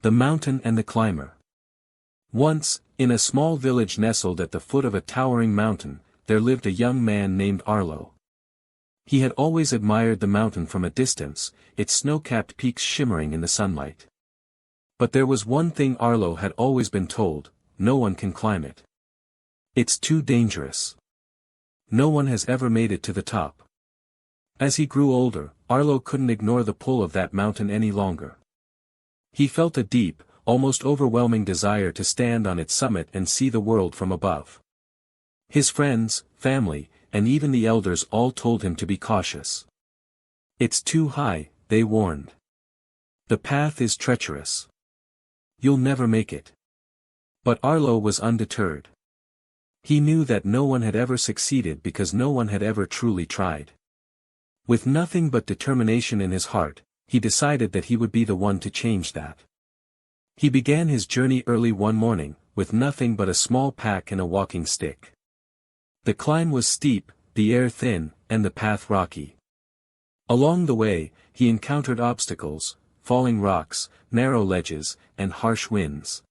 The Mountain and the Climber. Once, in a small village nestled at the foot of a towering mountain, there lived a young man named Arlo. He had always admired the mountain from a distance, its snow-capped peaks shimmering in the sunlight. But there was one thing Arlo had always been told: no one can climb it. It's too dangerous. No one has ever made it to the top. As he grew older, Arlo couldn't ignore the pull of that mountain any longer. He felt a deep, almost overwhelming desire to stand on its summit and see the world from above. His friends, family, and even the elders all told him to be cautious. It's too high, they warned. The path is treacherous. You'll never make it. But Arlo was undeterred. He knew that no one had ever succeeded because no one had ever truly tried. With nothing but determination in his heart, he decided that he would be the one to change that. He began his journey early one morning, with nothing but a small pack and a walking stick. The climb was steep, the air thin, and the path rocky. Along the way, he encountered obstacles, falling rocks, narrow ledges, and harsh winds.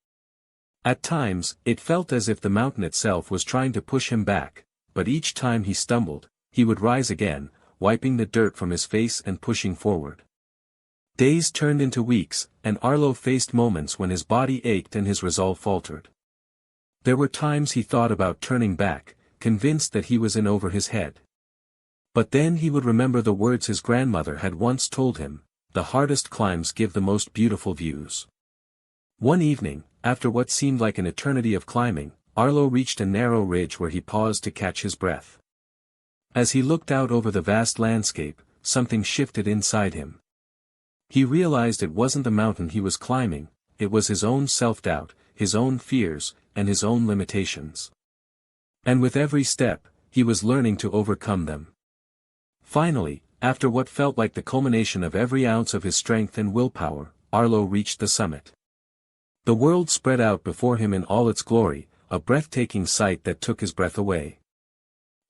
At times, it felt as if the mountain itself was trying to push him back, but each time he stumbled, he would rise again, wiping the dirt from his face and pushing forward. Days turned into weeks, and Arlo faced moments when his body ached and his resolve faltered. There were times he thought about turning back, convinced that he was in over his head. But then he would remember the words his grandmother had once told him: the hardest climbs give the most beautiful views. One evening, after what seemed like an eternity of climbing, Arlo reached a narrow ridge where he paused to catch his breath. As he looked out over the vast landscape, something shifted inside him. He realized it wasn't the mountain he was climbing, it was his own self-doubt, his own fears, and his own limitations. And with every step, he was learning to overcome them. Finally, after what felt like the culmination of every ounce of his strength and willpower, Arlo reached the summit. The world spread out before him in all its glory, a breathtaking sight that took his breath away.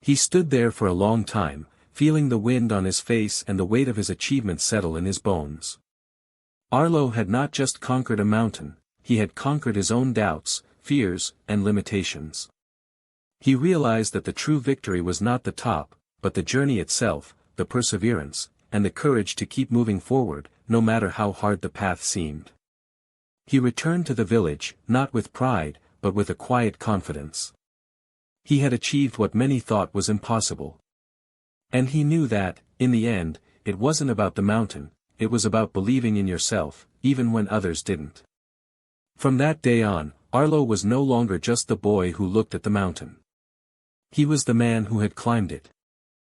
He stood there for a long time, feeling the wind on his face and the weight of his achievement settle in his bones. Arlo had not just conquered a mountain, he had conquered his own doubts, fears, and limitations. He realized that the true victory was not the top, but the journey itself, the perseverance, and the courage to keep moving forward, no matter how hard the path seemed. He returned to the village, not with pride, but with a quiet confidence. He had achieved what many thought was impossible. And he knew that, in the end, it wasn't about the mountain, it was about believing in yourself, even when others didn't. From that day on, Arlo was no longer just the boy who looked at the mountain. He was the man who had climbed it.